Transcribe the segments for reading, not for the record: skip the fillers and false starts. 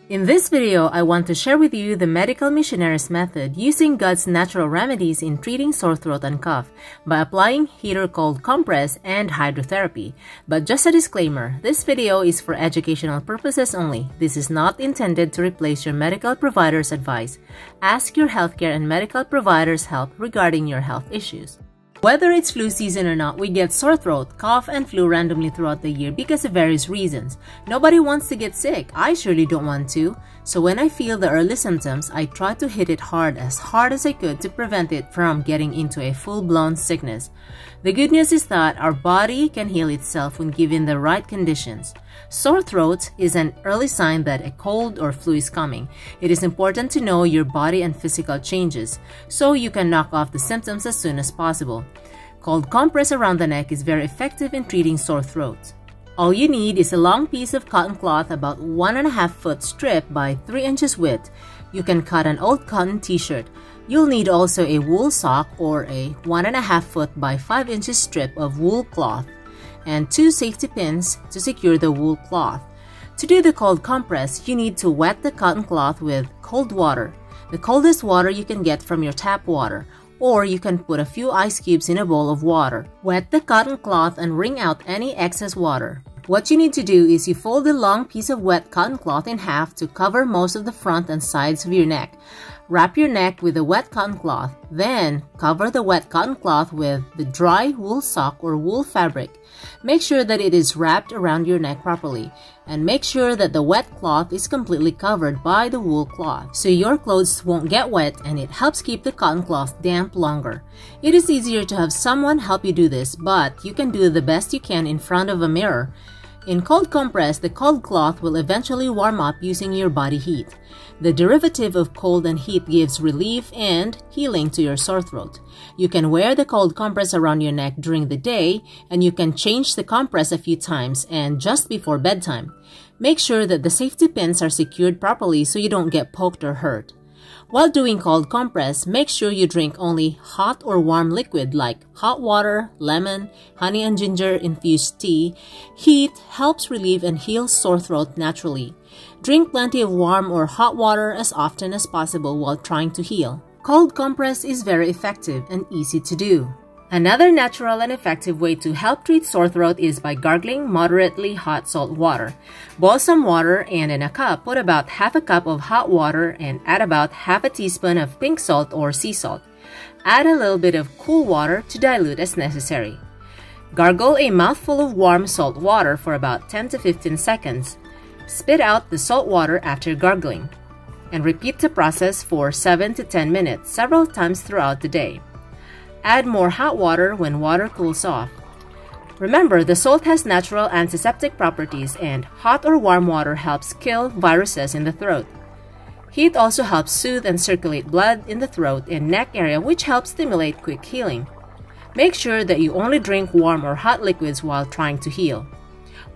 In this video, I want to share with you the medical missionaries method using God's natural remedies in treating sore throat and cough by applying heat or cold compress and hydrotherapy. But just a disclaimer, this video is for educational purposes only. This is not intended to replace your medical provider's advice. Ask your healthcare and medical provider's help regarding your health issues. Whether it's flu season or not, we get sore throat, cough, and flu randomly throughout the year because of various reasons. Nobody wants to get sick. I surely don't want to. So when I feel the early symptoms, I try to hit it hard as I could to prevent it from getting into a full-blown sickness. The good news is that our body can heal itself when given the right conditions. Sore throat is an early sign that a cold or flu is coming. It is important to know your body and physical changes so you can knock off the symptoms as soon as possible. Cold compress around the neck is very effective in treating sore throat. All you need is a long piece of cotton cloth about 1.5 foot strip by 3 inches width. You can cut an old cotton t-shirt. You'll need also a wool sock or a 1.5 foot by 5 inches strip of wool cloth and 2 safety pins to secure the wool cloth. To do the cold compress, you need to wet the cotton cloth with cold water, the coldest water you can get from your tap water, or you can put a few ice cubes in a bowl of water. Wet the cotton cloth and wring out any excess water. What you need to do is you fold the long piece of wet cotton cloth in half to cover most of the front and sides of your neck. Wrap your neck with the wet cotton cloth. Then, cover the wet cotton cloth with the dry wool sock or wool fabric. Make sure that it is wrapped around your neck properly, and make sure that the wet cloth is completely covered by the wool cloth, so your clothes won't get wet and it helps keep the cotton cloth damp longer. It is easier to have someone help you do this, but you can do the best you can in front of a mirror. In cold compress, the cold cloth will eventually warm up using your body heat. The derivative of cold and heat gives relief and healing to your sore throat. You can wear the cold compress around your neck during the day, and you can change the compress a few times and just before bedtime. Make sure that the safety pins are secured properly so you don't get poked or hurt. While doing cold compress, make sure you drink only hot or warm liquid like hot water, lemon, honey and ginger infused tea. Heat helps relieve and heal sore throat naturally. Drink plenty of warm or hot water as often as possible while trying to heal. Cold compress is very effective and easy to do. Another natural and effective way to help treat sore throat is by gargling moderately hot salt water. Boil some water and in a cup, put about half a cup of hot water and add about half a teaspoon of pink salt or sea salt. Add a little bit of cool water to dilute as necessary. Gargle a mouthful of warm salt water for about 10 to 15 seconds. Spit out the salt water after gargling, and repeat the process for 7 to 10 minutes several times throughout the day. Add more hot water when water cools off. Remember, the salt has natural antiseptic properties and hot or warm water helps kill viruses in the throat. Heat also helps soothe and circulate blood in the throat and neck area, which helps stimulate quick healing. Make sure that you only drink warm or hot liquids while trying to heal.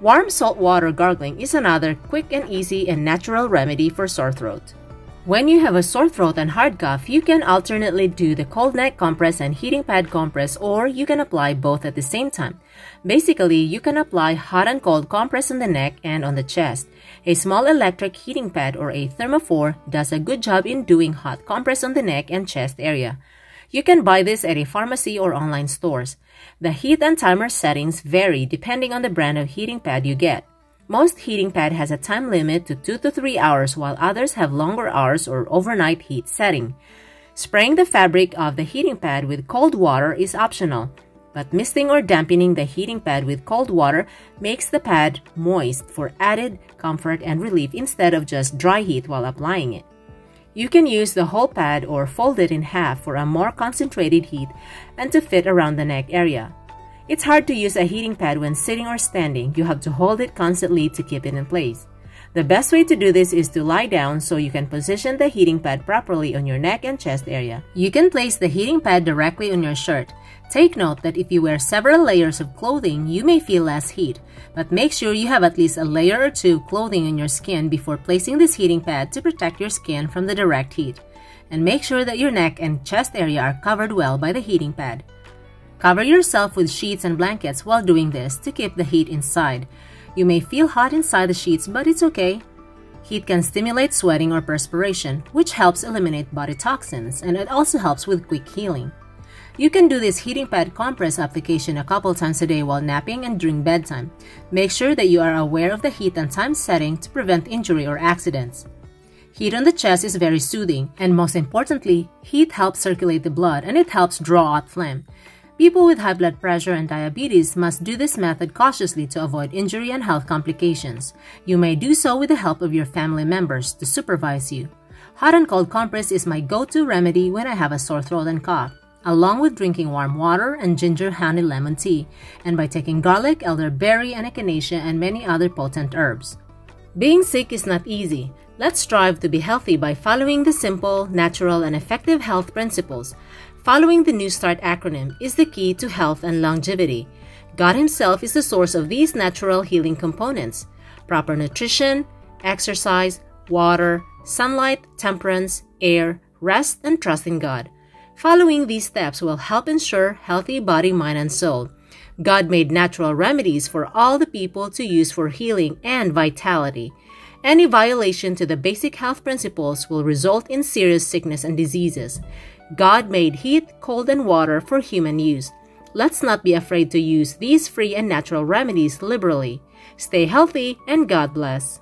Warm salt water gargling is another quick and easy and natural remedy for sore throat. When you have a sore throat and hard cough, you can alternately do the cold neck compress and heating pad compress, or you can apply both at the same time. Basically, you can apply hot and cold compress on the neck and on the chest. A small electric heating pad or a thermophore does a good job in doing hot compress on the neck and chest area. You can buy this at a pharmacy or online stores. The heat and timer settings vary depending on the brand of heating pad you get. Most heating pad has a time limit to 2 to 3 hours, while others have longer hours or overnight heat setting. Spraying the fabric of the heating pad with cold water is optional, but misting or dampening the heating pad with cold water makes the pad moist for added comfort and relief instead of just dry heat while applying it. You can use the whole pad or fold it in half for a more concentrated heat and to fit around the neck area. It's hard to use a heating pad when sitting or standing. You have to hold it constantly to keep it in place. The best way to do this is to lie down so you can position the heating pad properly on your neck and chest area. You can place the heating pad directly on your shirt. Take note that if you wear several layers of clothing, you may feel less heat, but make sure you have at least a layer or two clothing on your skin before placing this heating pad to protect your skin from the direct heat. And make sure that your neck and chest area are covered well by the heating pad. Cover yourself with sheets and blankets while doing this to keep the heat inside. You may feel hot inside the sheets, but it's okay. Heat can stimulate sweating or perspiration, which helps eliminate body toxins, and it also helps with quick healing. You can do this heating pad compress application a couple times a day while napping and during bedtime. Make sure that you are aware of the heat and time setting to prevent injury or accidents. Heat on the chest is very soothing, and most importantly, heat helps circulate the blood and it helps draw out phlegm. People with high blood pressure and diabetes must do this method cautiously to avoid injury and health complications. You may do so with the help of your family members to supervise you. Hot and cold compress is my go-to remedy when I have a sore throat and cough, along with drinking warm water and ginger honey lemon tea, and by taking garlic, elderberry, and echinacea and many other potent herbs. Being sick is not easy. Let's strive to be healthy by following the simple, natural, and effective health principles. Following the New START acronym is the key to health and longevity. God Himself is the source of these natural healing components: proper nutrition, exercise, water, sunlight, temperance, air, rest, and trust in God. Following these steps will help ensure healthy body, mind, and soul. God made natural remedies for all the people to use for healing and vitality. Any violation to the basic health principles will result in serious sickness and diseases. God made heat, cold, and water for human use. Let's not be afraid to use these free and natural remedies liberally. Stay healthy and God bless.